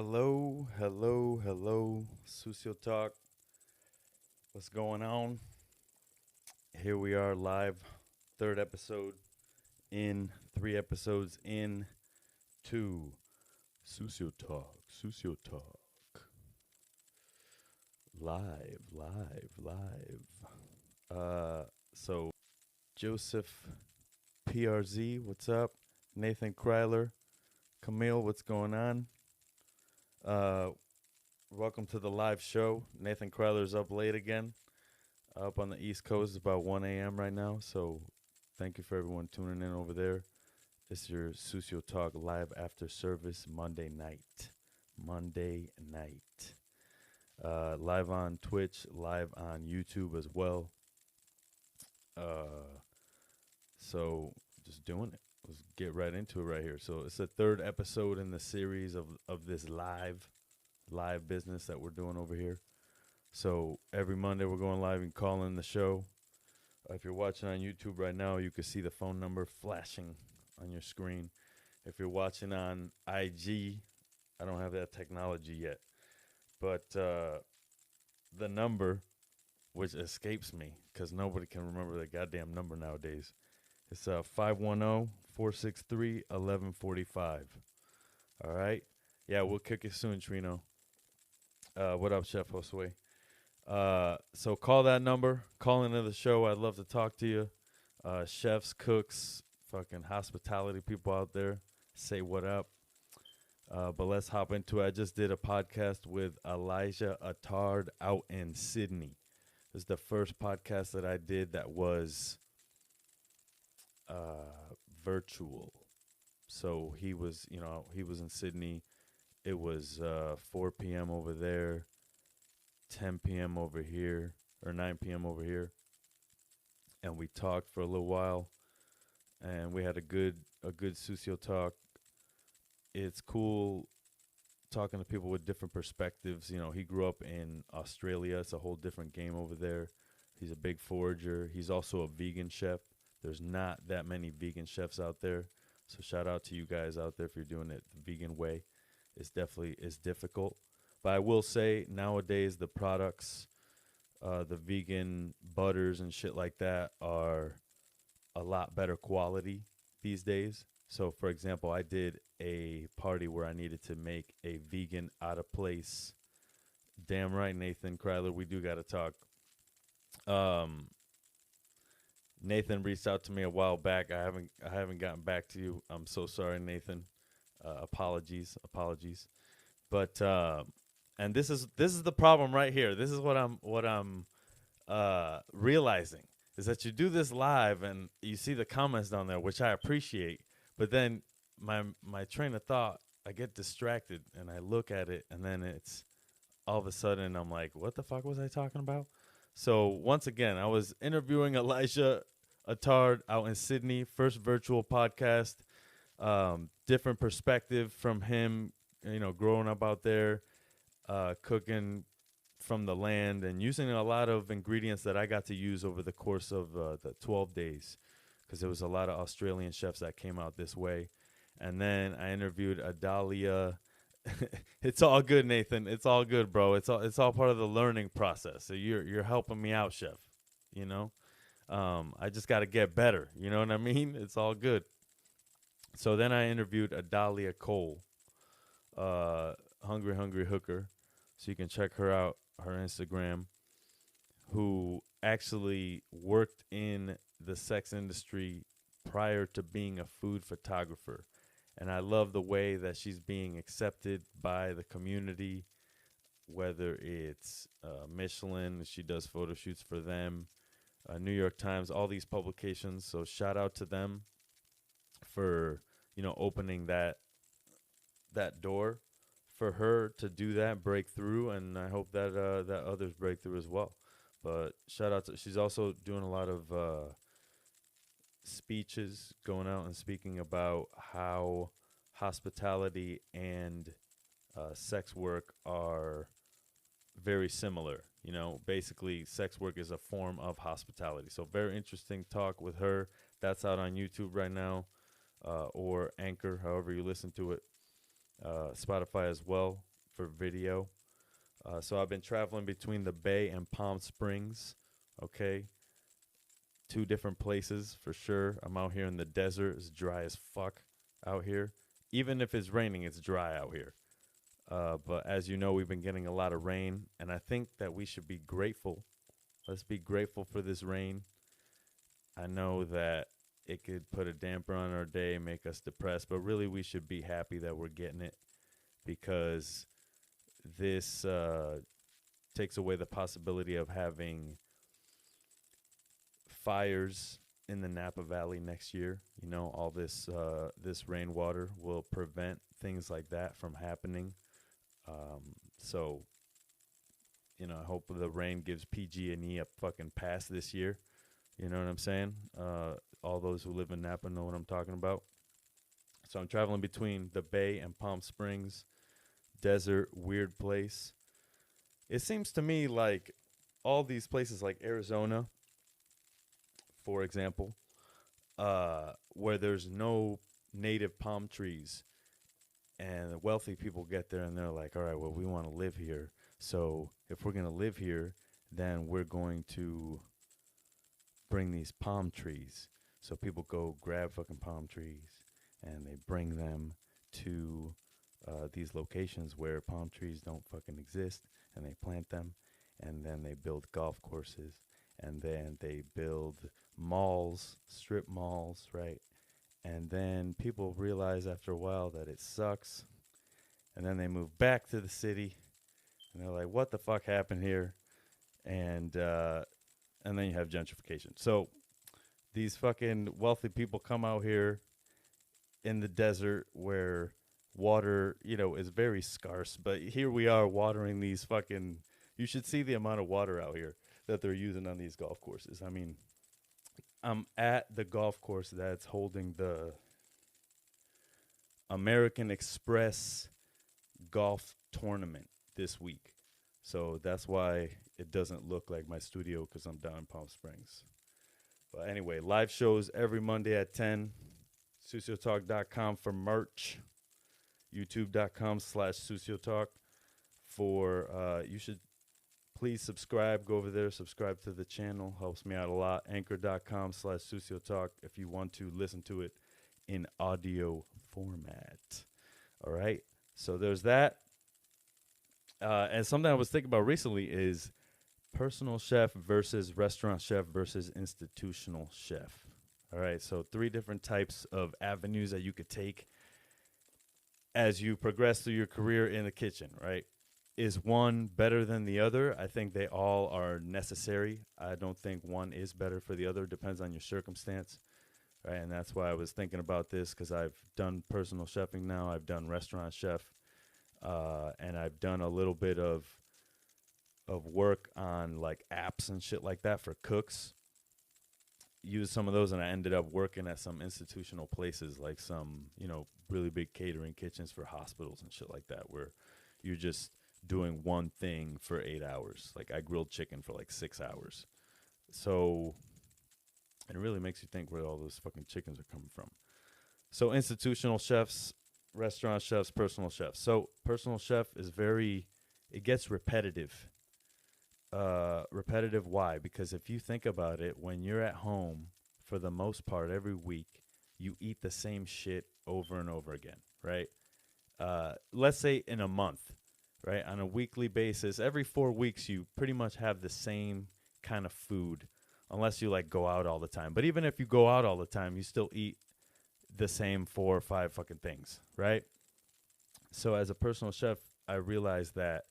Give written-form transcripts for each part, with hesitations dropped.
Hello, hello, hello, Sucio Talk. What's going on? Here we are live, third episode in, three episodes in, two. Sucio Talk, Sucio Talk. Live, live, live. So Joseph PRZ, what's up? Nathan Kryler, Camille, what's going on? Uh, Welcome to the live show. Nathan Kryler's up late again. Up on the East Coast, it's about 1 a.m. right now. So thank you for everyone tuning in over there. It's your Sucio Talk live after service Monday night. Monday night. Live on Twitch, live on YouTube as well. So just doing it. Let's get right into it right here. So it's the third episode in the series of this live business that we're doing over here. So every Monday we're going live and calling the show. If you're watching on YouTube right now, you can see the phone number flashing on your screen. If you're watching on IG, I don't have that technology yet, but the number, which escapes me because nobody can remember the goddamn number nowadays, it's 510-463-1145. All right? Yeah, we'll kick it soon, Trino. What up, Chef Josue? So call that number. Call into the show. I'd love to talk to you. Chefs, cooks, fucking hospitality people out there. Say what up. But let's hop into it. I just did a podcast with Elijah Attard out in Sydney. This is the first podcast that I did that was virtual. So he was in Sydney. It was 4 p.m. over there, 10 p.m. over here, or 9 p.m. over here. And we talked for a little while, and we had a good Sucio talk. It's cool talking to people with different perspectives. You know, he grew up in Australia. It's a whole different game over there. He's a big forager. He's also a vegan chef. There's not that many vegan chefs out there. So shout out to you guys out there if you're doing it the vegan way. It's difficult. But I will say nowadays the products, the vegan butters and shit like that are a lot better quality these days. So, for example, I did a party where I needed to make a vegan out of place. Damn right, Nathan Kryler, we do got to talk. Nathan reached out to me a while back. I haven't gotten back to you. I'm so sorry, Nathan. Apologies. But and this is the problem right here. This is what I'm realizing is that you do this live and you see the comments down there, which I appreciate. But then my train of thought, I get distracted and I look at it, and then it's all of a sudden I'm like, what the fuck was I talking about? So once again, I was interviewing Elijah Attard out in Sydney, first virtual podcast. Different perspective from him, growing up out there, cooking from the land and using a lot of ingredients that I got to use over the course of the 12 days, because there was a lot of Australian chefs that came out this way. And then I interviewed Adalia. It's all good, Nathan. It's all good, bro. It's all part of the learning process. So you're helping me out, chef. I just got to get better. You know what I mean? It's all good. So then I interviewed Adalia Cole, Hungry Hooker. So you can check her out, her Instagram, who actually worked in the sex industry prior to being a food photographer. And I love the way that she's being accepted by the community, whether it's Michelin, she does photo shoots for them, New York Times, all these publications. So shout out to them for, opening that door for her to do that, break through, and I hope that that others break through as well. But shout out to, she's also doing a lot of speeches, going out and speaking about how hospitality and sex work are very similar. Basically sex work is a form of hospitality. So very interesting talk with her. That's out on YouTube right now, or Anchor, however you listen to it. Spotify as well. for video. So I've been traveling between the Bay and Palm Springs. Okay, two different places for sure. I'm out here in the desert. It's dry as fuck out here. Even if it's raining, it's dry out here. But as you know, we've been getting a lot of rain, and I think that we should be grateful. Let's be grateful for this rain. I know that it could put a damper on our day, make us depressed, but really we should be happy that we're getting it because this takes away the possibility of having fires in the Napa Valley next year. You know, all this rainwater will prevent things like that from happening. So, you know, I hope the rain gives PG&E a fucking pass this year. You know what I'm saying? All those who live in Napa know what I'm talking about. So I'm traveling between the Bay and Palm Springs. Desert, weird place. It seems to me like all these places like Arizona, for example, where there's no native palm trees, and the wealthy people get there and they're like, all right, well, we want to live here. So if we're going to live here, then we're going to bring these palm trees. So people go grab fucking palm trees and they bring them to these locations where palm trees don't fucking exist, and they plant them, and then they build golf courses, and then they build malls, strip malls, right? And then people realize after a while that it sucks, and then they move back to the city, and they're like, what the fuck happened here? And then you have gentrification. So these fucking wealthy people come out here in the desert where water, you know, is very scarce. But here we are watering these fucking... You should see the amount of water out here that they're using on these golf courses. I mean, I'm at the golf course that's holding the American Express golf tournament this week. So that's why it doesn't look like my studio, because I'm down in Palm Springs. But anyway, live shows every Monday at 10. SucioTalk.com for merch. YouTube.com/SucioTalk for, you should please subscribe. Go over there, subscribe to the channel. Helps me out a lot. Anchor.com/SucioTalk if you want to listen to it in audio format. All right. So there's that. And something I was thinking about recently is personal chef versus restaurant chef versus institutional chef. All right. So 3 different types of avenues that you could take as you progress through your career in the kitchen, right? Is one better than the other? I think they all are necessary. I don't think one is better for the other. It depends on your circumstance, right? And that's why I was thinking about this, because I've done personal chefing now. I've done restaurant chef, and I've done a little bit of work on like apps and shit like that for cooks. Used some of those, and I ended up working at some institutional places, like some, you know, really big catering kitchens for hospitals and shit like that, where you're just doing one thing for 8 hours. Like I grilled chicken for like 6 hours. So it really makes you think where all those fucking chickens are coming from. So institutional chefs, restaurant chefs, personal chefs. So personal chef is it gets repetitive. Repetitive, why? Because if you think about it, when you're at home, for the most part, every week, you eat the same shit over and over again, right? Let's say in a month, right? On a weekly basis, every 4 weeks, you pretty much have the same kind of food, unless you like go out all the time. But even if you go out all the time, you still eat the same 4 or 5 fucking things, right? So as a personal chef, I realized that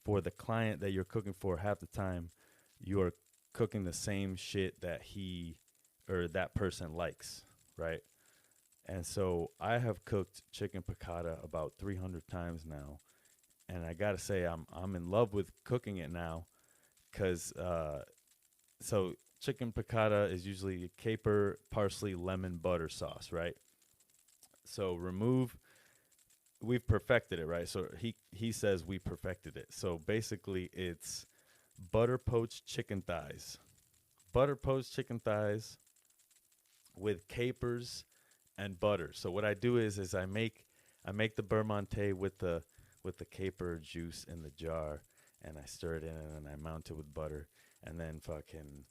for the client that you're cooking for, half the time, you are cooking the same shit that he or that person likes, right? And so I have cooked chicken piccata about 300 times now, and I gotta say I'm in love with cooking it now, because so chicken piccata is usually caper, parsley, lemon, butter sauce, right? So we've perfected it, right? So he says we perfected it. So basically it's butter poached chicken thighs. Butter poached chicken thighs with capers and butter. So what I do is I make the beurre monté with the with the caper juice in the jar, and I stir it in, and then I mount it with butter, and then fucking,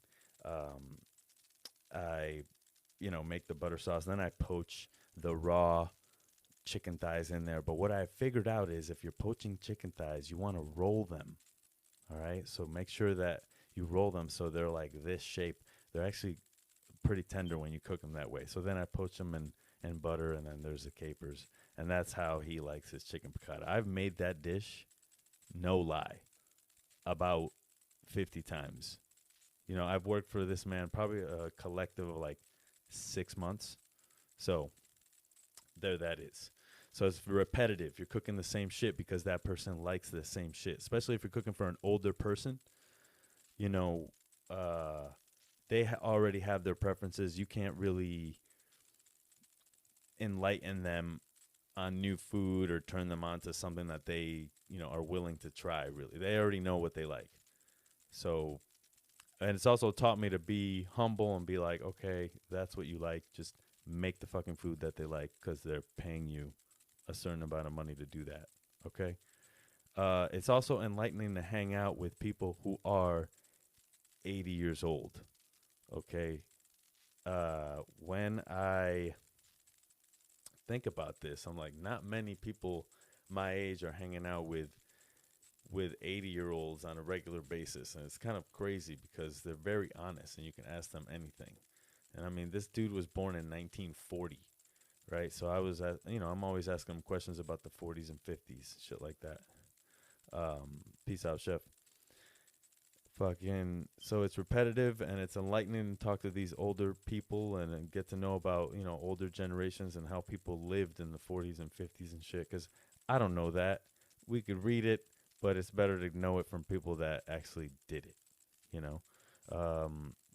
um, I, make the butter sauce. And then I poach the raw chicken thighs in there. But what I figured out is if you're poaching chicken thighs, you want to roll them. All right. So make sure that you roll them so they're like this shape. They're actually pretty tender when you cook them that way. So then I poach them in butter, and then there's the capers. And that's how he likes his chicken piccata. I've made that dish, no lie, about 50 times. I've worked for this man probably a collective of like 6 months. So there that is. So it's repetitive. You're cooking the same shit because that person likes the same shit. Especially if you're cooking for an older person, you know, they already have their preferences. You can't really enlighten them on new food or turn them on to something that they, are willing to try, really. They already know what they like. So, and it's also taught me to be humble and be like, okay, that's what you like. Just make the fucking food that they like because they're paying you a certain amount of money to do that. Okay. It's also enlightening to hang out with people who are 80 years old. Okay. When I think about this, I'm like, not many people my age are hanging out with 80-year-olds on a regular basis, and it's kind of crazy because they're very honest and you can ask them anything. And I mean, this dude was born in 1940, right? So I was I'm always asking him questions about the 40s and 50s, shit like that. Peace out, chef. Fucking, so it's repetitive and it's enlightening to talk to these older people and get to know about, older generations and how people lived in the 40s and 50s and shit. Because I don't know that. We could read it, but it's better to know it from people that actually did it, you know.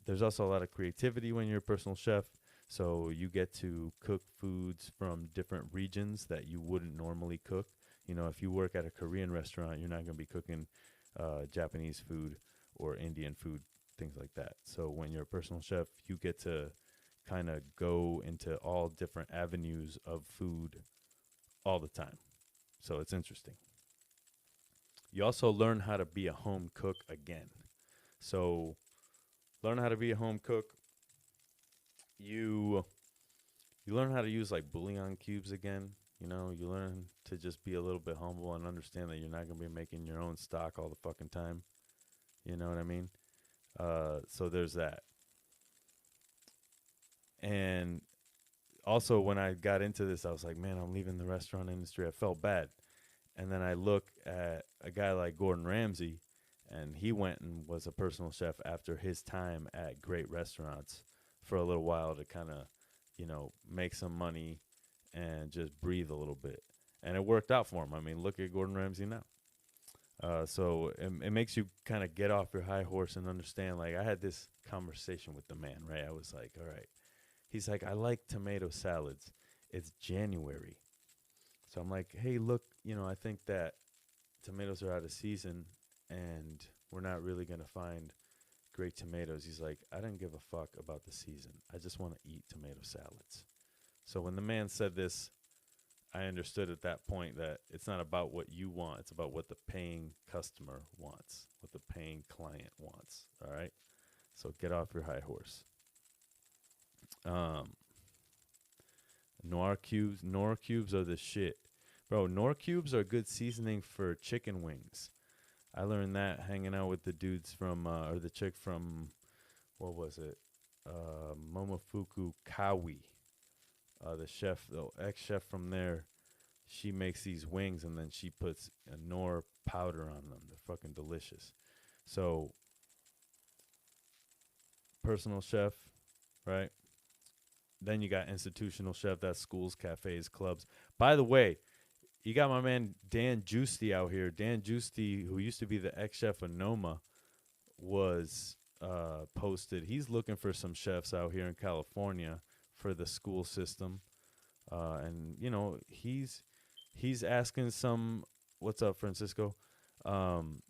There's also a lot of creativity when you're a personal chef. So you get to cook foods from different regions that you wouldn't normally cook. If you work at a Korean restaurant, you're not going to be cooking Japanese food or Indian food, things like that. So when you're a personal chef, you get to kind of go into all different avenues of food all the time. So it's interesting. You also learn how to be a home cook again. So learn how to be a home cook. You learn how to use like bouillon cubes again. You learn to just be a little bit humble and understand that you're not going to be making your own stock all the fucking time. You know what I mean? So there's that. And also when I got into this, I was like, man, I'm leaving the restaurant industry. I felt bad. And then I look at a guy like Gordon Ramsay, and he went and was a personal chef after his time at great restaurants for a little while to kind of, make some money and just breathe a little bit. And it worked out for him. I mean, look at Gordon Ramsay now. So it makes you kind of get off your high horse and understand. Like, I had this conversation with the man, right? I was like, all right. He's like, I like tomato salads. It's January. So I'm like, hey, look, I think that tomatoes are out of season and we're not really going to find great tomatoes. He's like, I don't give a fuck about the season. I just want to eat tomato salads. So when the man said this, I understood at that point that it's not about what you want. It's about what the paying customer wants, what the paying client wants. All right. So get off your high horse. Noir cubes are the shit. Bro, Nor cubes are good seasoning for chicken wings. I learned that hanging out with the dudes from, or the chick from, what was it? Momofuku Kawi. The chef, the ex-chef from there, she makes these wings and then she puts a Nor powder on them. They're fucking delicious. So, personal chef, right? Then you got institutional chef. That's schools, cafes, clubs. By the way, you got my man Dan Giusti out here. Dan Giusti, who used to be the ex-chef of Noma, was posted. He's looking for some chefs out here in California for the school system. And, he's asking some, what's up, Francisco? Dan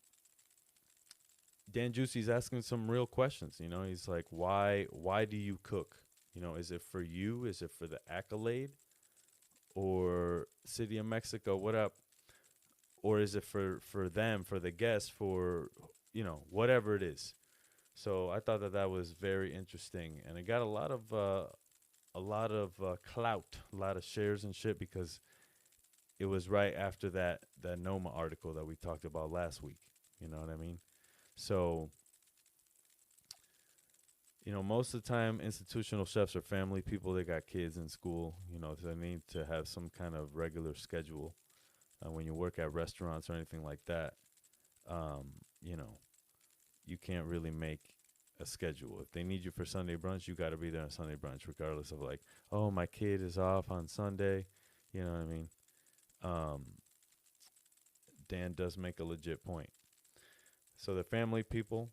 Giusti's asking some real questions. He's like, why do you cook? Is it for you? Is it for the accolade? Or City of Mexico, what up? or is it for them, for the guests, for whatever it is. So I thought that that was very interesting, and it got a lot of clout, a lot of shares and shit because it was right after that Noma article that we talked about last week. You know what I mean? So most of the time, institutional chefs are family people. They got kids in school. So they need to have some kind of regular schedule. When you work at restaurants or anything like that, um, you know, you can't really make a schedule. If they need you for Sunday brunch, you got to be there on Sunday brunch, regardless of like, oh, my kid is off on Sunday. You know what I mean? Um, Dan does make a legit point. So the family people,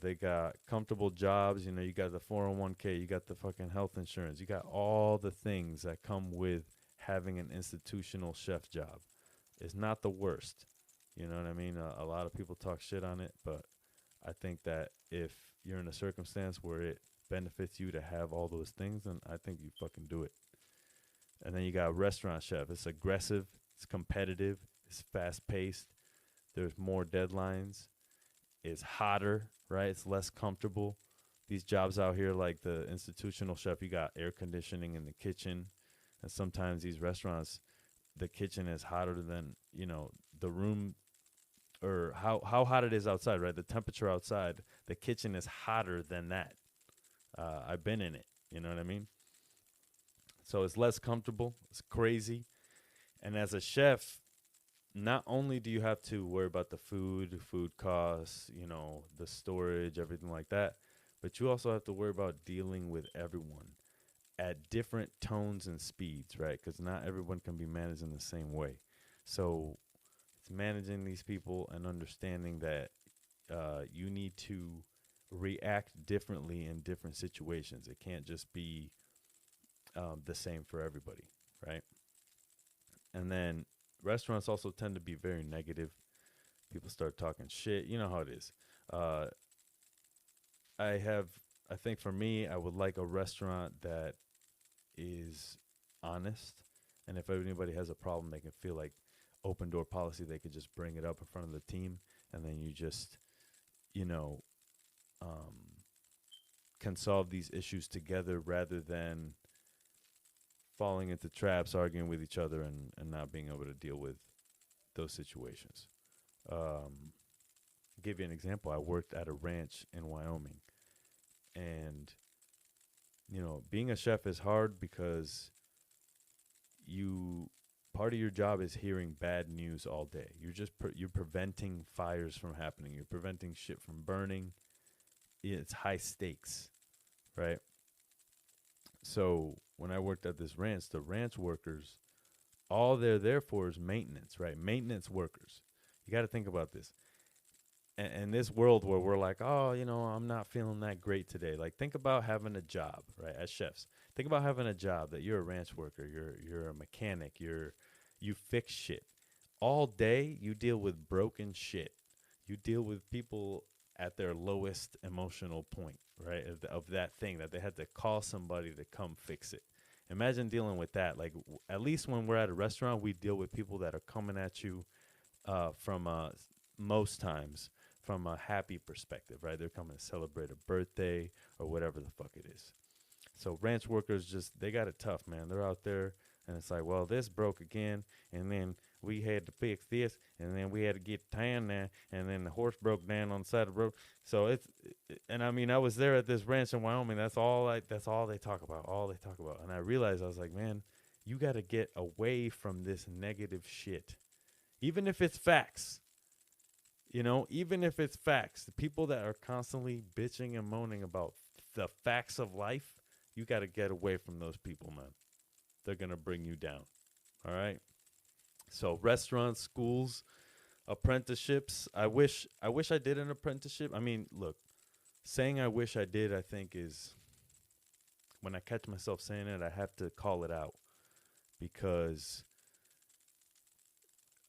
they got comfortable jobs. You got the 401k, you got the fucking health insurance, you got all the things that come with having an institutional chef job. It's not the worst. You know what I mean? A lot of people talk shit on it, but I think that if you're in a circumstance where it benefits you to have all those things, then I think you fucking do it. And then you got restaurant chef. It's aggressive, it's competitive, it's fast paced. There's more deadlines. It's hotter, right? It's less comfortable. These jobs out here, like the institutional chef, you got air conditioning in the kitchen. And sometimes these restaurants, the kitchen is hotter than, the room, or how hot it is outside, right? The temperature outside, the kitchen is hotter than that. I've been in it. You know what I mean? So it's less comfortable. It's crazy. And as a chef, not only do you have to worry about the food costs, the storage, everything like that, but you also have to worry about dealing with everyone at different tones and speeds, right? Because not everyone can be managed in the same way. So it's managing these people and understanding that you need to react differently in different situations. It can't just be the same for everybody, right? And then restaurants also tend to be very negative. People start talking shit. You know how it is. Uh, I think for me, I would like a restaurant that is honest. And if anybody has a problem, they can feel like open door policy. They could just bring it up in front of the team. And then you just, you know, um, can solve these issues together rather than falling into traps, arguing with each other, and not being able to deal with those situations. Give you an example. I worked at a ranch in Wyoming, and being a chef is hard because you part of your job is hearing bad news all day. You're preventing fires from happening. You're preventing shit from burning. It's high stakes, right? So when I worked at this ranch, the ranch workers, all they're there for is maintenance, right? Maintenance workers. You got to think about this. And this world where we're like, oh, I'm not feeling that great today. Like, think about having a job, right? As chefs, think about having a job that you're a ranch worker, you're a mechanic, you fix shit all day. You deal with broken shit. You deal with people at their lowest emotional point, right? Of that thing that they had to call somebody to come fix it. Imagine dealing with that. Like, at least when we're at a restaurant, we deal with people that are coming at you from most times from a happy perspective, right? They're coming to celebrate a birthday or whatever the fuck it is. So ranch workers they got it tough, man. They're out there and it's like, well, this broke again, and then we had to fix this, and then we had to get tan there, and then the horse broke down on the side of the road. So and I mean, I was there at this ranch in Wyoming. That's all they talk about. All they talk about. And I realized, I was like, man, you got to get away from this negative shit, even if it's facts. Even if it's facts, the people that are constantly bitching and moaning about the facts of life, you got to get away from those people, man. They're going to bring you down. All right. So restaurants, schools, apprenticeships. I wish I did an apprenticeship. I mean, look, saying I wish I did, I think is, when I catch myself saying it, I have to call it out because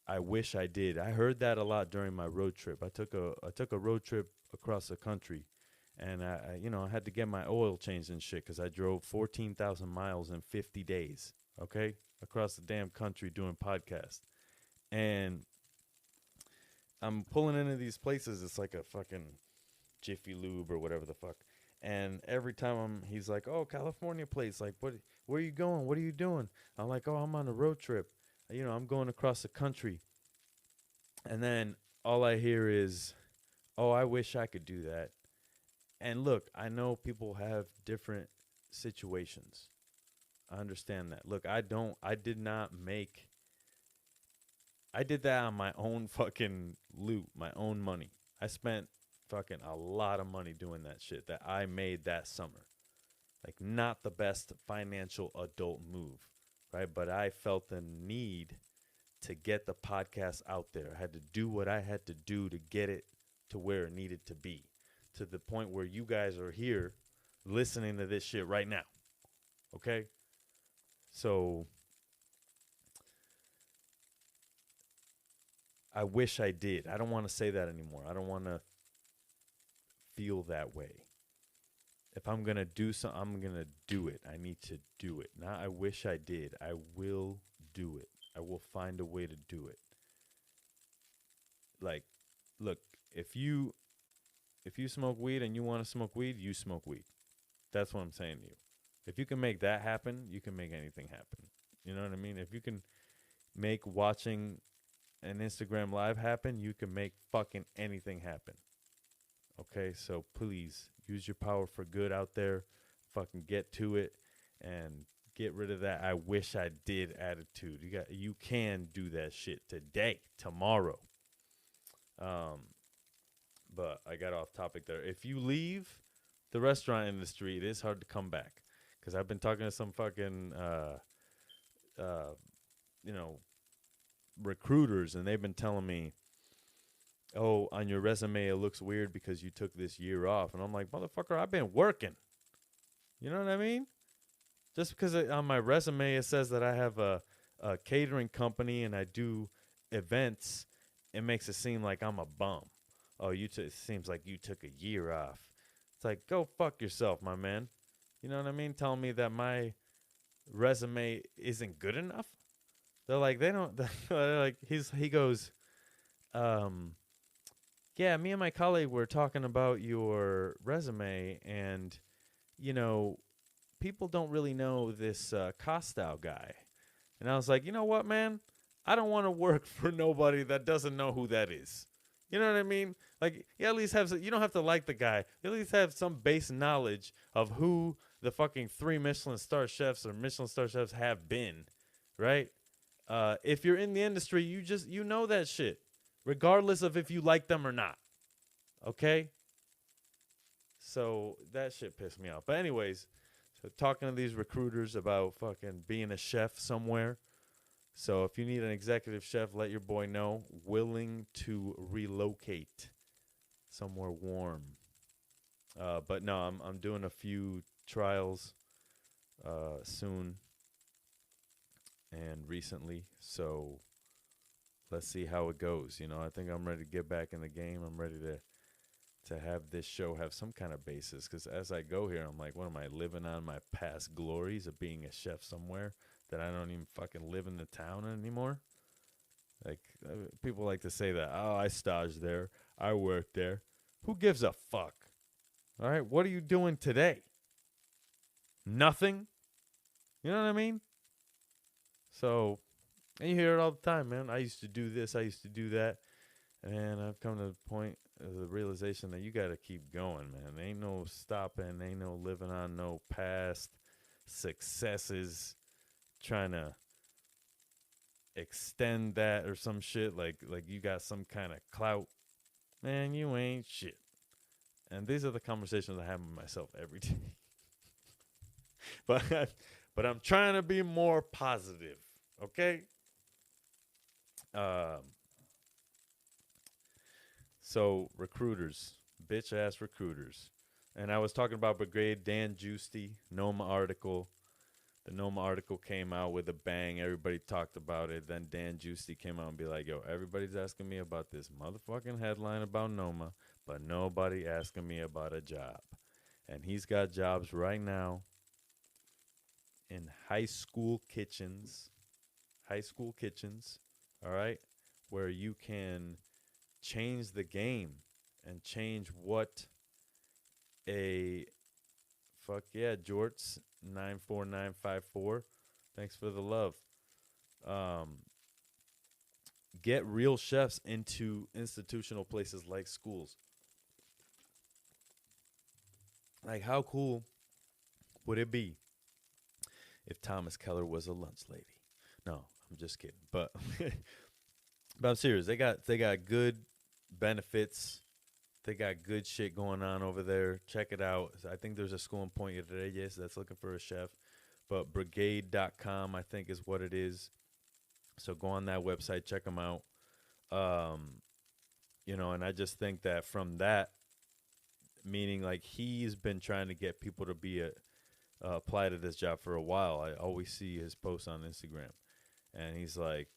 I wish I did. I heard that a lot during my road trip. I took a road trip across the country, and I had to get my oil changed and shit because I drove 14,000 miles in 50 days. Okay, across the damn country doing podcasts, and I'm pulling into these places. It's like a fucking Jiffy Lube or whatever the fuck. And every time he's like, "Oh, California place. Like, what? Where are you going? What are you doing?" I'm like, "Oh, I'm on a road trip. I'm going across the country." And then all I hear is, "Oh, I wish I could do that." And look, I know people have different situations. I understand that. Look, I did not make. I did that on my own fucking loot, my own money. I spent fucking a lot of money doing that shit that I made that summer. Like, not the best financial adult move, right? But I felt the need to get the podcast out there. I had to do what I had to do to get it to where it needed to be, to the point where you guys are here listening to this shit right now. Okay? So I wish I did. I don't want to say that anymore. I don't want to feel that way. If I'm going to do something, I'm going to do it. I need to do it. Not I wish I did. I will do it. I will find a way to do it. Like, look, if you smoke weed and you want to smoke weed, you smoke weed. That's what I'm saying to you. If you can make that happen, you can make anything happen. You know what I mean? If you can make watching an Instagram live happen, you can make fucking anything happen. Okay, so please use your power for good out there. Fucking get to it and get rid of that I wish I did attitude. You can do that shit today, tomorrow. But I got off topic there. If you leave the restaurant industry, it is hard to come back. Because I've been talking to some fucking, you know, recruiters, and they've been telling me, "Oh, on your resume, it looks weird because you took this year off." And I'm like, motherfucker, I've been working. You know what I mean? Just because on my resume it says that I have a catering company and I do events, it makes it seem like I'm a bum. Oh, it seems like you took a year off. It's like, go fuck yourself, my man. You know what I mean? Telling me that my resume isn't good enough. They're like, they don't. They're like, he goes, yeah, me and my colleague were talking about your resume, and you know, people don't really know this Costow guy. And I was like, you know what, man? I don't want to work for nobody that doesn't know who that is. You know what I mean? Like, you at least have you don't have to like the guy. You at least have some base knowledge of who the fucking 3 Michelin star chefs or Michelin star chefs have been, right? If you're in the industry, you know that shit, regardless of if you like them or not. Okay? So that shit pissed me off. But anyways, so talking to these recruiters about fucking being a chef somewhere. So if you need an executive chef, let your boy know. Willing to relocate somewhere warm. But no, I'm doing a few trials soon and recently. So let's see how it goes. I think I'm ready to get back in the game. I'm ready to have this show have some kind of basis. Because as I go here, I'm like, what am I living on my past glories of being a chef somewhere that I don't even fucking live in the town anymore? Like, people like to say that, oh, I staged there, I worked there. Who gives a fuck? All right, what are you doing today? Nothing? You know what I mean? So, and you hear it all the time, man. I used to do this, I used to do that. And I've come to the point of the realization that you got to keep going, man. There ain't no stopping, ain't no living on no past successes, trying to extend that or some shit like you got some kind of clout. Man, you ain't shit. And these are the conversations I have with myself every day. but I'm trying to be more positive, okay? So recruiters, bitch ass recruiters. And I was talking about Brigade Dan Giusti, Noma article. The Noma article came out with a bang. Everybody talked about it. Then Dan Giusti came out and be like, yo, everybody's asking me about this motherfucking headline about Noma, but nobody asking me about a job. And he's got jobs right now in high school kitchens, all right, where you can change the game and change what a fuck yeah, Jorts 94954. Thanks for the love. Um, get real chefs into institutional places like schools. Like, how cool would it be if Thomas Keller was a lunch lady? No, I'm just kidding. But I'm serious. They got good benefits. They got good shit going on over there. Check it out. I think there's a school in Point Reyes that's looking for a chef. But brigade.com, I think, is what it is. So go on that website, check them out. And I just think that from that, meaning like he's been trying to get people to be apply to this job for a while. I always see his posts on Instagram, and he's like,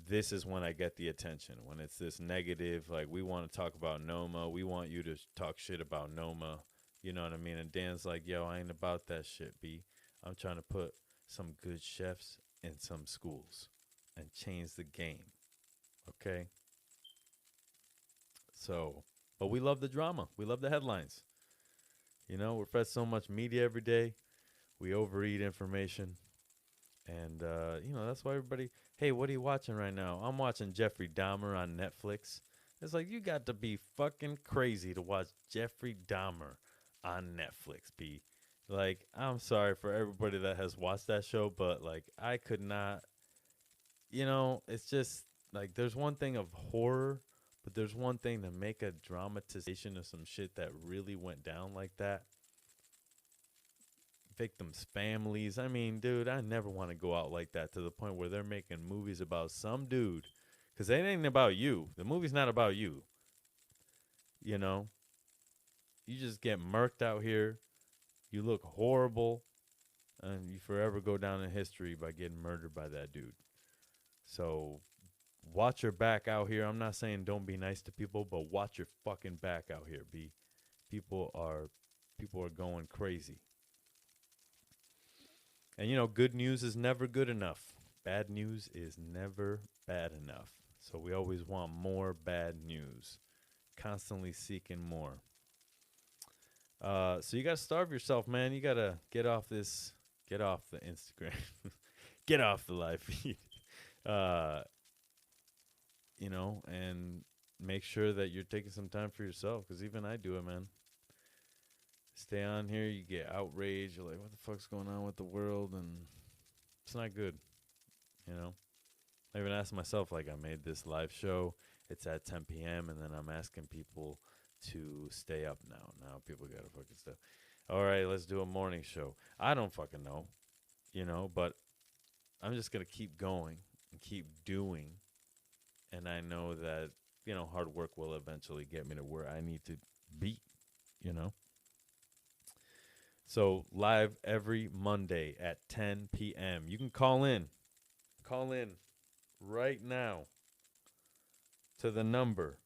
this is when I get the attention. When it's this negative, like, we want to talk about Noma. We want you to talk shit about Noma. You know what I mean? And Dan's like, yo, I ain't about that shit, B. I'm trying to put some good chefs in some schools and change the game. Okay? So, but we love the drama. We love the headlines. We're fed so much media every day. We overeat information. And, that's why everybody, hey, what are you watching right now? I'm watching Jeffrey Dahmer on Netflix. It's like, you got to be fucking crazy to watch Jeffrey Dahmer on Netflix, B. Like, I'm sorry for everybody that has watched that show, but, like, I could not, it's just, like, there's one thing of horror, but there's one thing to make a dramatization of some shit that really went down like that. Victims' families. I mean, dude, I never want to go out like that to the point where they're making movies about some dude. Because it ain't about you. The movie's not about you. You just get murked out here. You look horrible. And you forever go down in history by getting murdered by that dude. So watch your back out here. I'm not saying don't be nice to people, but watch your fucking back out here, B. People are going crazy. And good news is never good enough. Bad news is never bad enough. So we always want more bad news. Constantly seeking more. So you got to starve yourself, man. You got to get off the Instagram. Get off the live feed. And make sure that you're taking some time for yourself. Because even I do it, man. Stay on here, you get outraged. You're like, what the fuck's going on with the world? And it's not good, I even asked myself, like, I made this live show. It's at 10 p.m., and then I'm asking people to stay up now. Now people got to fucking stuff. All right, let's do a morning show. I don't fucking know, but I'm just going to keep going and keep doing. And I know that, hard work will eventually get me to where I need to be, So live every Monday at 10 p.m. You can call in. Call in right now to the number.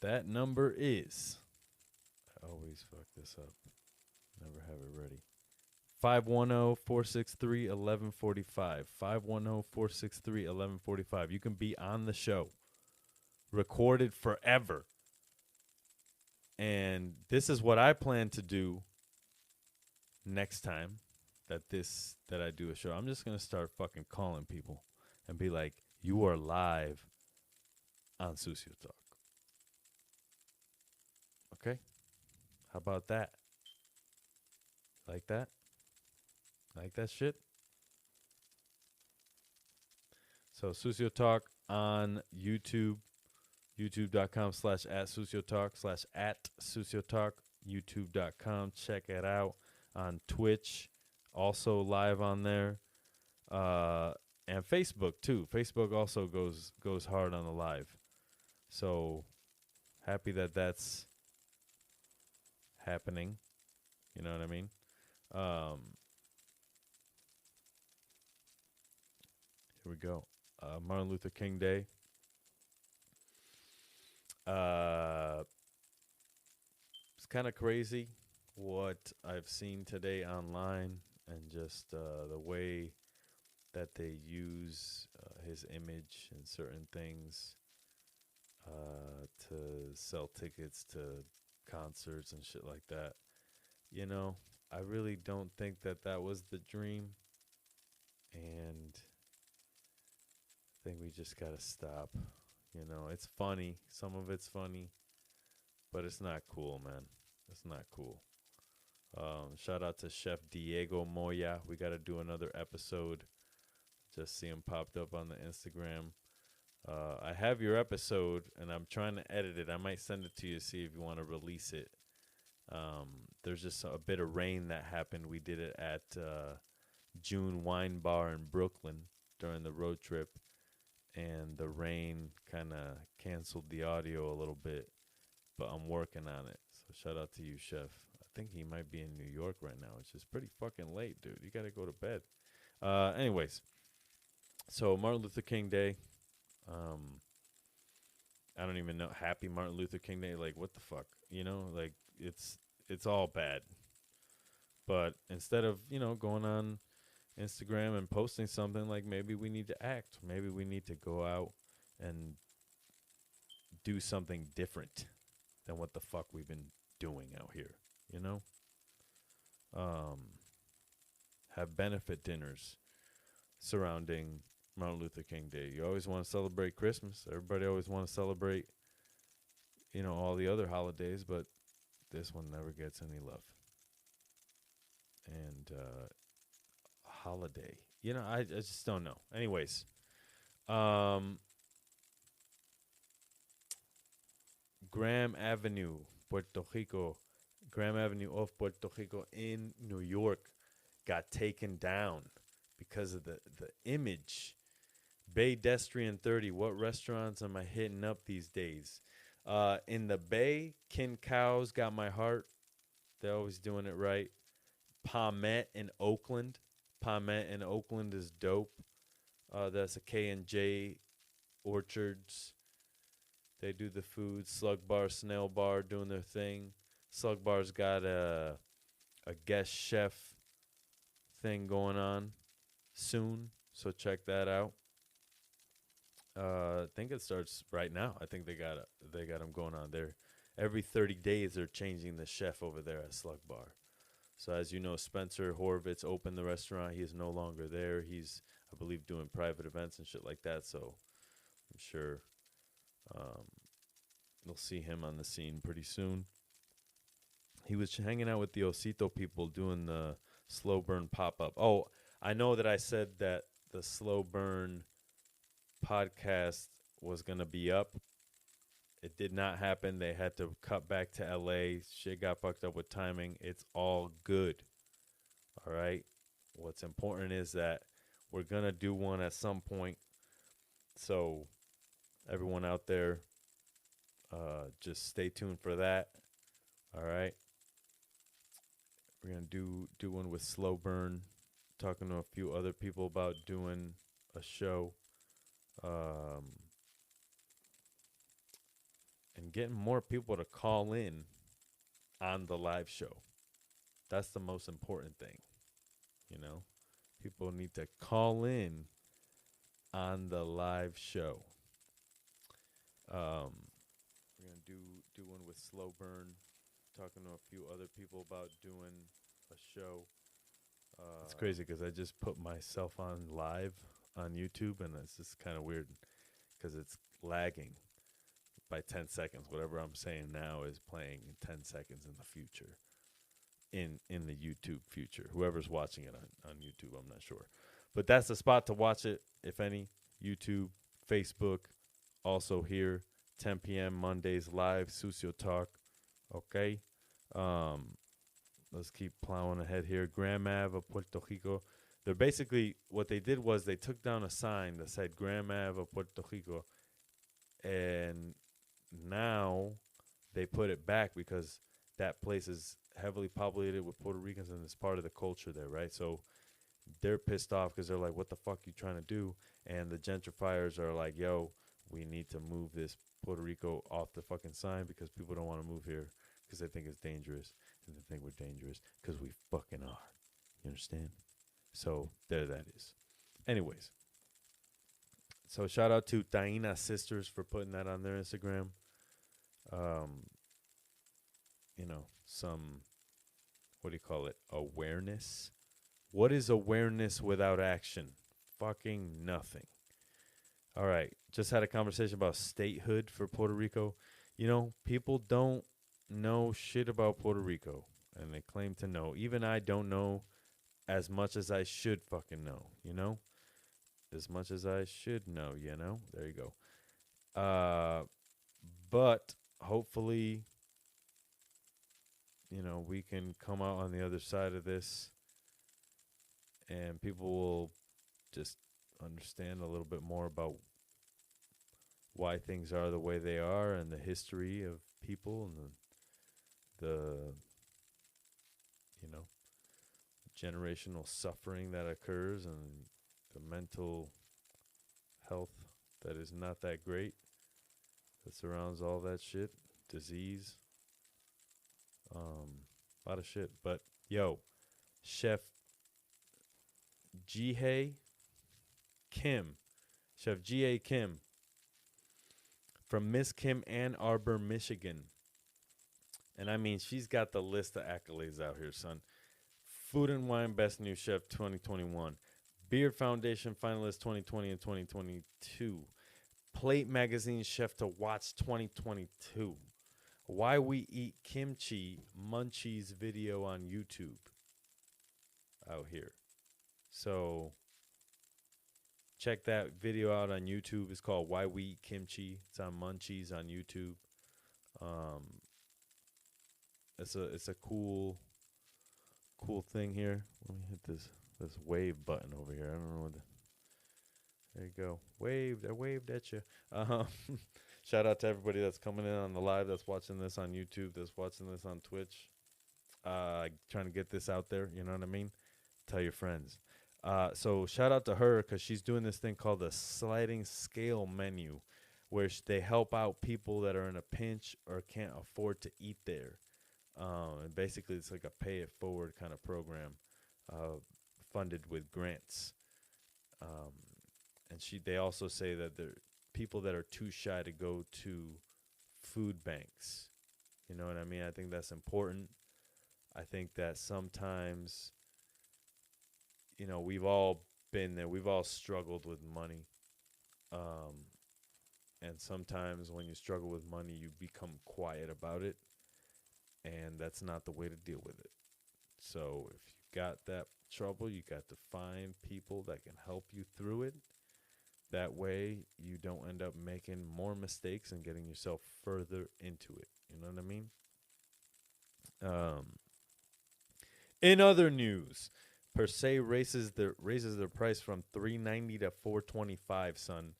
That number is, I always fuck this up. Never have it ready. 510-463-1145. 510-463-1145. You can be on the show. Recorded forever. And this is what I plan to do next time that I do a show. I'm just going to start fucking calling people and be like, you are live on Sucio Talk. Okay? How about that? Like that? Like that shit? So Sucio Talk on YouTube. YouTube.com/@SucioTalk/@SucioTalk. YouTube.com. Check it out. On Twitch, also live on there. And Facebook too. Facebook also goes hard on the live. So happy that that's happening. You know what I mean? Here we go. Martin Luther King Day. It's kind of crazy what I've seen today online, and just the way that they use his image and certain things to sell tickets to concerts and shit like that. You know, I really don't think that that was the dream, and I think we just gotta stop. You know, it's funny. Some of it's funny, but it's not cool, man. It's not cool. Shout out to Chef Diego Moya. We got to do another episode. Just see him popped up on the Instagram. I have your episode, and I'm trying to edit it. I might send it to you to see if you want to release it. There's just a bit of rain that happened. We did it at June Wine Bar in Brooklyn during the road trip, and the rain kind of canceled the audio a little bit, but I'm working on it. So shout out to you, Chef. I think he might be in New York right now, which is pretty fucking late, dude. You got to go to bed. Anyways, so Martin Luther King Day. I don't even know. Happy Martin Luther King Day. Like, what the fuck? You know, like it's all bad. But instead of, going on Instagram and posting something, like maybe we need to act. Maybe we need to go out and do something different than what the fuck we've been doing out here, you know? Um, have benefit dinners surrounding Martin Luther King Day. You always want to celebrate Christmas. Everybody always want to celebrate, all the other holidays, but this one never gets any love. And holiday, I just don't know. Anyways, Graham Avenue, Puerto Rico, Graham Avenue of Puerto Rico in New York got taken down because of the image. Baydestrian 30, what restaurants am I hitting up these days? In the Bay, Kin Cows got my heart. They're always doing it right. Palmet in Oakland. Palmet in Oakland is dope. That's a K&J Orchards. They do the food. Slug Bar, Snail Bar doing their thing. Slug Bar's got a guest chef thing going on soon, so check that out. I think it starts right now. I think they got them going on there. Every 30 days they're changing the chef over there at Slug Bar. So as you know, Spencer Horvitz opened the restaurant. He is no longer there. He's, I believe, doing private events and shit like that. So I'm sure you'll see him on the scene pretty soon. He was hanging out with the Osito people doing the slow burn pop-up. Oh, I know that I said that the slow burn podcast was going to be up. It did not happen. They had to cut back to LA. Shit got fucked up with timing. It's all good. All right. What's important is that we're going to do one at some point. So everyone out there, just stay tuned for that. All right. We're going to do one with Slow Burn. Talking to a few other people about doing a show. And getting more people to call in on the live show. That's the most important thing. People need to call in on the live show. We're going to do one with Slow Burn. Talking to a few other people about doing a show. It's crazy because I just put myself on live on YouTube, and it's just kind of weird because it's lagging by 10 seconds. Whatever I'm saying now is playing in 10 seconds in the future, in the YouTube future. Whoever's watching it on YouTube, I'm not sure. But that's the spot to watch it, if any. YouTube, Facebook, also here, 10 p.m. Mondays live, Sucio Talk. Okay? Let's keep plowing ahead here. Graham Ave of Puerto Rico. They're basically, what they did was they took down a sign that said Graham Ave of Puerto Rico, and now they put it back because that place is heavily populated with Puerto Ricans and it's part of the culture there, right? So they're pissed off because they're like, what the fuck you trying to do? And the gentrifiers are like, yo, we need to move this Puerto Rico off the fucking sign because people don't want to move here because they think it's dangerous. And they think we're dangerous because we fucking are. You understand? So there that is. Anyways, so shout out to Taina Sisters for putting that on their Instagram. Um, some, what do you call it? Awareness. What is awareness without action? Fucking nothing. All right. Just had a conversation about statehood for Puerto Rico. People don't know shit about Puerto Rico, and they claim to know. Even I don't know as much as I should fucking know. As much as I should know. There you go. But hopefully, we can come out on the other side of this and people will just understand a little bit more about why things are the way they are and the history of people and the you know generational suffering that occurs and the mental health that is not that great that surrounds all that shit, disease, a lot of shit. But yo, Chef Jihei Kim, Chef G.A. Kim from Miss Kim Ann Arbor, Michigan. And I mean, she's got the list of accolades out here, son. Food and Wine Best New Chef 2021. Beard Foundation finalist 2020 and 2022. Plate Magazine Chef to Watch 2022. Why We Eat Kimchi Munchies video on YouTube out here. So check that video out on YouTube. It's called Why We Eat Kimchi. It's on Munchies on YouTube. It's a cool thing here. Let me hit this wave button over here. I don't know what there you go. Waved. I waved at you. Shout out to everybody that's coming in on the live, that's watching this on YouTube, that's watching this on Twitch. Trying to get this out there. You know what I mean? Tell your friends. So shout out to her because she's doing this thing called the sliding scale menu, where they help out people that are in a pinch or can't afford to eat there. And basically, it's like a pay it forward kind of program, funded with grants. And they also say that there are people that are too shy to go to food banks. You know what I mean? I think that's important. I think that sometimes, we've all been there. We've all struggled with money. And sometimes when you struggle with money, you become quiet about it. And that's not the way to deal with it. So if you got that trouble, you got to find people that can help you through it. That way you don't end up making more mistakes and getting yourself further into it. You know what I mean? In other news, Per Se raises their price from $390 to $425, son.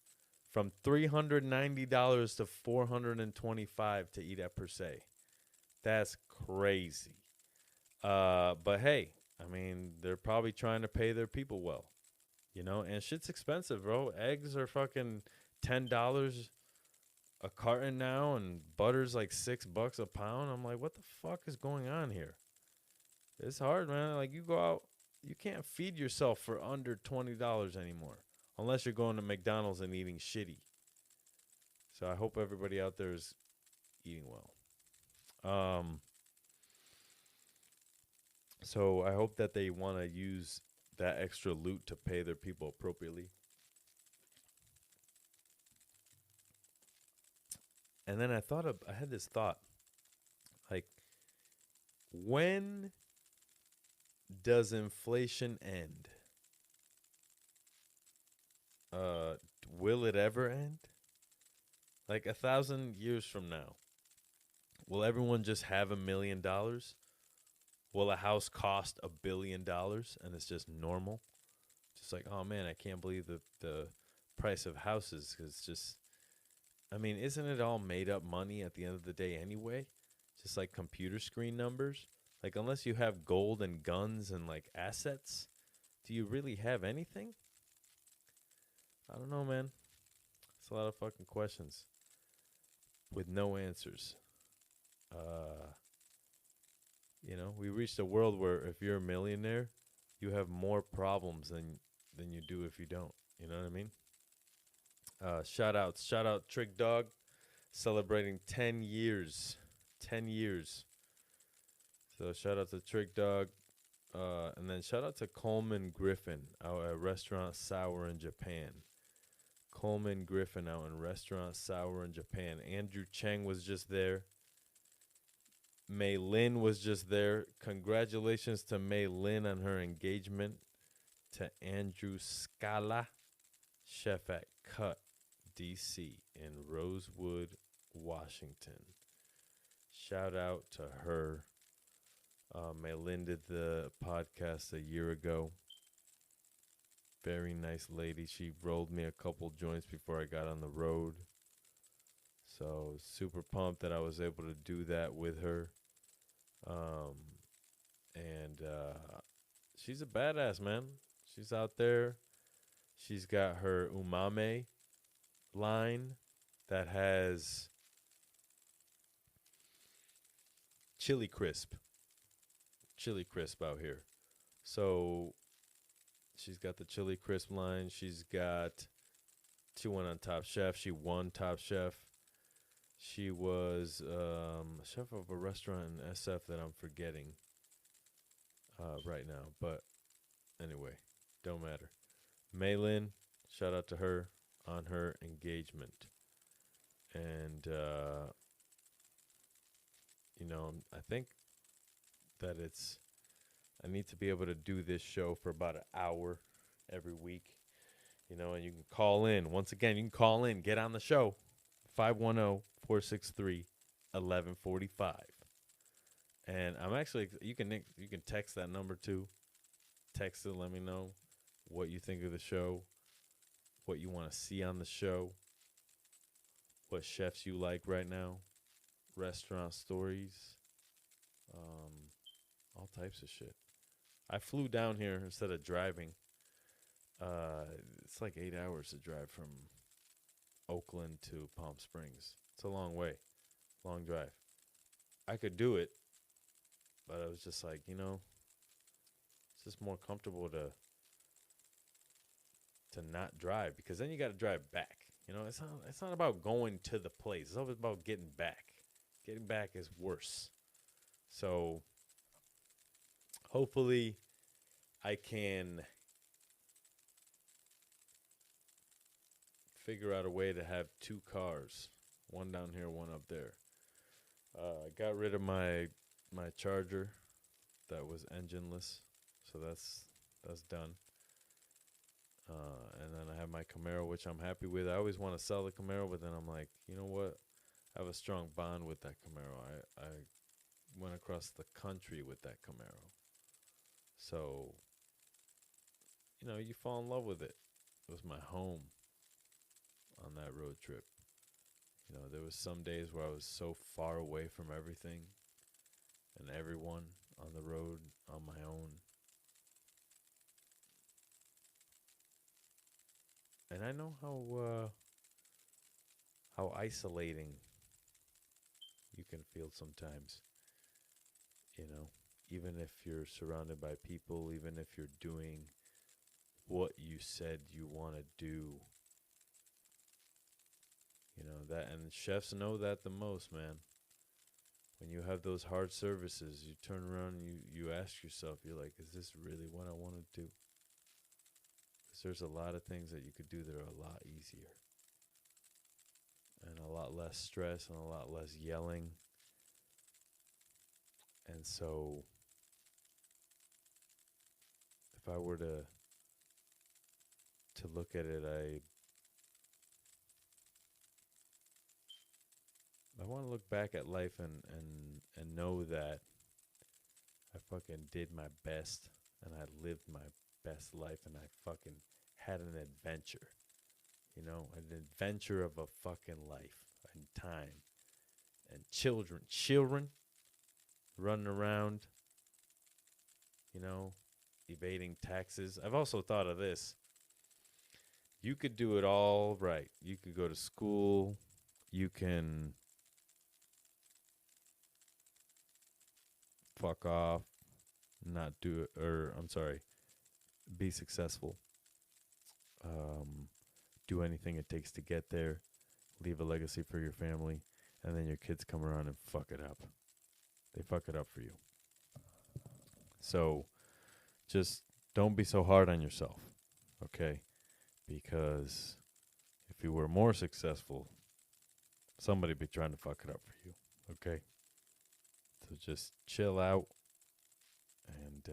From $390 to $425 to eat at Per Se. That's crazy. But hey, I mean, they're probably trying to pay their people well. And shit's expensive, bro. Eggs are fucking $10 a carton now, and butter's like $6 a pound. I'm like, what the fuck is going on here? It's hard, man. Like, you go out, you can't feed yourself for under $20 anymore, unless you're going to McDonald's and eating shitty. So I hope everybody out there is eating well. So I hope that they want to use that extra loot to pay their people appropriately. And then I had this thought, like, when does inflation end? Will it ever end? Like 1,000 years from now, will everyone just have $1 million? Will a house cost $1 billion and it's just normal? Just like, oh man, I can't believe the price of houses. Cause just, I mean, isn't it all made up money at the end of the day anyway? Just like computer screen numbers. Like, unless you have gold and guns and like assets, do you really have anything? I don't know, man. It's a lot of fucking questions with no answers. We reached a world where if you're a millionaire, you have more problems than than you do if you don't. You know what I mean? Shout out Trick Dog, celebrating 10 years. 10 years. So shout out to Trick Dog. And then shout out to Coleman Griffin out at Restaurant Sour in Japan. Coleman Griffin out in Restaurant Sour in Japan. Andrew Cheng was just there. Mei Lin was just there. Congratulations to Mei Lin on her engagement to Andrew Scala, chef at Cut DC in Rosewood, Washington. Shout out to her. Mei Lin did the podcast a year ago. Very nice lady. She rolled me a couple joints before I got on the road. So super pumped that I was able to do that with her. And she's a badass, man. She's out there. She's got her umame line that has chili crisp out here. So she's got the chili crisp line. She went on Top Chef. She won Top Chef. She was a chef of a restaurant in SF that I'm forgetting right now. But anyway, don't matter. Maylin, shout out to her on her engagement. And, I think that I need to be able to do this show for about an hour every week. And you can call in. Once again, you can call in, get on the show. 510-463-1145. And I'm actually, you can text that number too. Text it, let me know what you think of the show, what you want to see on the show, what chefs you like right now, restaurant stories, all types of shit. I flew down here instead of driving. It's like 8 hours to drive from Oakland to Palm Springs. It's a long way, long drive. I could do it, but I was just like, it's just more comfortable to not drive, because then you got to drive back. It's not about going to the place. It's always about getting back. Getting back is worse. So hopefully I can figure out a way to have two cars, one down here, one up there. I got rid of my Charger that was engineless, so that's done. And then I have my Camaro, which I'm happy with. I always want to sell the Camaro, but then I'm like, you know what? I have a strong bond with that Camaro. I went across the country with that Camaro. So, you fall in love with it. It was my home on that road trip. There was some days where I was so far away from everything and everyone on the road on my own. And I know how isolating you can feel sometimes. Even if you're surrounded by people, even if you're doing what you said you want to do. That, and chefs know that the most, man. When you have those hard services, you turn around and you ask yourself, you're like, is this really what I want to do? Because there's a lot of things that you could do that are a lot easier. And a lot less stress and a lot less yelling. And so, if I were to look at it, I want to look back at life and know that I fucking did my best and I lived my best life and I fucking had an adventure. An adventure of a fucking life and time. And children running around, evading taxes. I've also thought of this. You could do it all right. You could go to school. You can fuck off, not do it, or I'm sorry, be successful. do anything it takes to get there, leave a legacy for your family, and then your kids come around and fuck it up. They fuck it up for you. So just don't be so hard on yourself, okay? Because if you were more successful, somebody be trying to fuck it up for you, okay? So just chill out and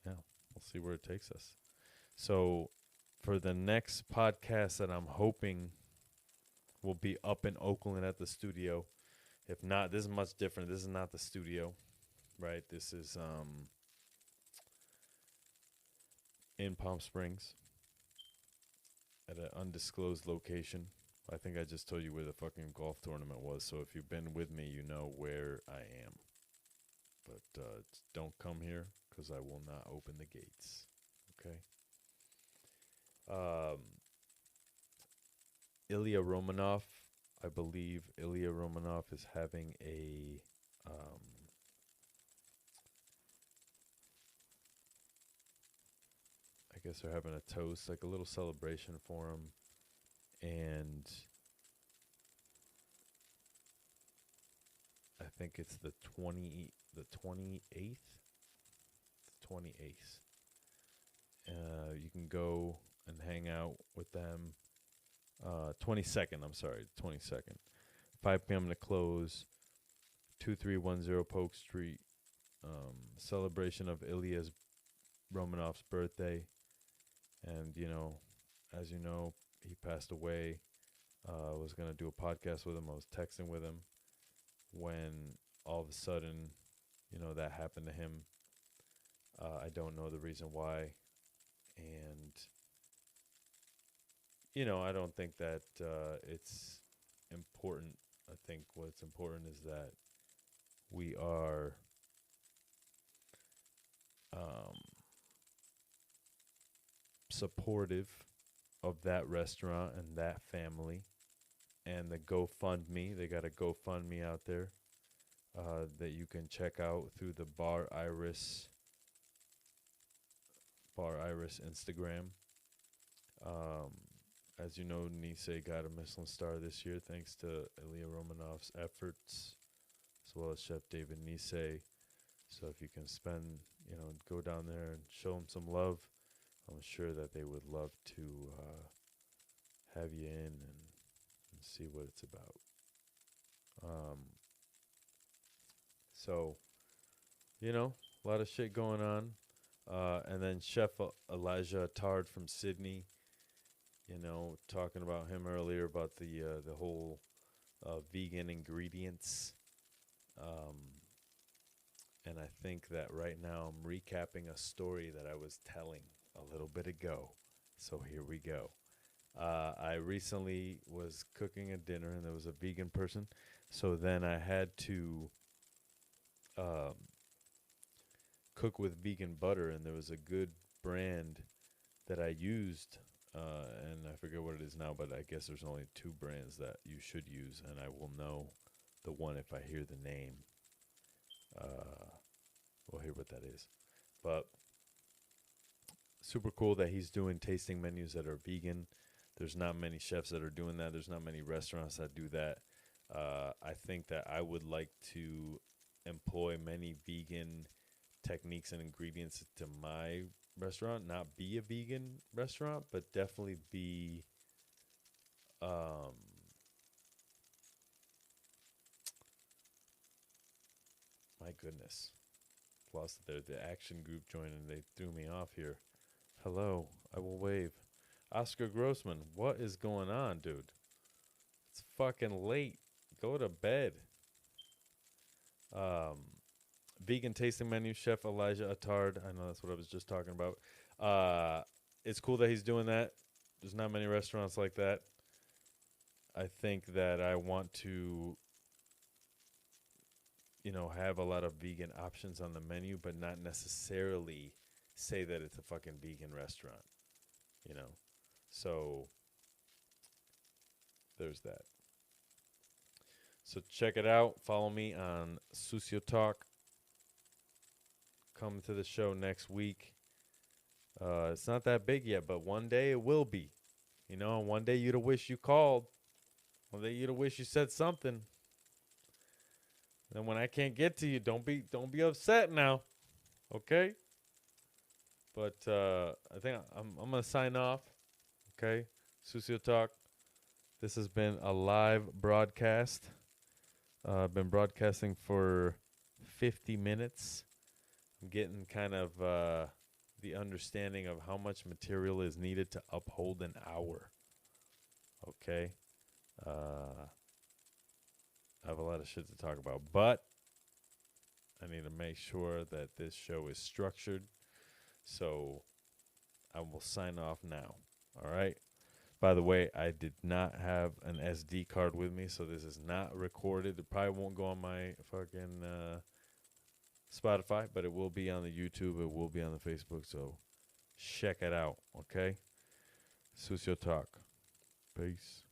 yeah, we'll see where it takes us. So for the next podcast that I'm hoping will be up in Oakland at the studio. If not, this is much different. This is not the studio, right? This is in Palm Springs at an undisclosed location. I think I just told you where the fucking golf tournament was. So if you've been with me, you know where I am. But don't come here because I will not open the gates. Okay. Ilya Romanov, I believe Ilya Romanov is having a I guess they're having a toast, like a little celebration for him, and I think it's the 28th. 28th. You can go and hang out with them. 22nd, I'm sorry, 22nd. 5 p.m. to close. 2310 Polk Street. Celebration of Ilya's Romanov's birthday. And, as you know, he passed away. I was going to do a podcast with him. I was texting with him when all of a sudden, that happened to him. I don't know the reason why. And, I don't think that it's important. I think what's important is that we are supportive of that restaurant and that family. And the GoFundMe, they got a GoFundMe out there that you can check out through the Bar Iris Instagram. As you know, Nisei got a Michelin star this year thanks to Ilya Romanov's efforts, as well as Chef David Nisei. So if you can go down there and show them some love, I'm sure that they would love to have you in and see what it's about. So, a lot of shit going on. And then Chef Elijah Tard from Sydney, talking about him earlier about the whole vegan ingredients. And I think that right now I'm recapping a story that I was telling a little bit ago. So here we go. I recently was cooking a dinner and there was a vegan person. So then I had to cook with vegan butter, and there was a good brand that I used, and I forget what it is now, but I guess there's only 2 brands that you should use, and I will know the one if I hear the name. We'll hear what that is. But super cool that he's doing tasting menus that are vegan. There's not many chefs that are doing that. There's not many restaurants that do that. I think that I would like to employ many vegan techniques and ingredients to my restaurant. Not be a vegan restaurant, but definitely be my goodness. Lost it there. The action group joined and they threw me off here. Hello, I will wave. Oscar Grossman, what is going on, dude? It's fucking late. Go to bed. Vegan tasting menu, Chef Elijah Attard. I know that's what I was just talking about. It's cool that he's doing that. There's not many restaurants like that. I think that I want to, have a lot of vegan options on the menu, but not necessarily say that it's a fucking vegan restaurant, So there's that. So check it out. Follow me on Sucio Talk. Come to the show next week. It's not that big yet, but one day it will be. You know, and one day you'd have wish you called. One day you'd have wish you said something. And when I can't get to you, don't be upset now. Okay? But I think I'm gonna sign off. Okay? Sucio Talk. This has been a live broadcast. I've been broadcasting for 50 minutes. I'm getting kind of the understanding of how much material is needed to uphold an hour. Okay? I have a lot of shit to talk about, but I need to make sure that this show is structured. So I will sign off now. All right? By the way, I did not have an SD card with me, so this is not recorded. It probably won't go on my fucking Spotify, but it will be on the YouTube. It will be on the Facebook, so check it out, okay? Sucio Talk. Peace.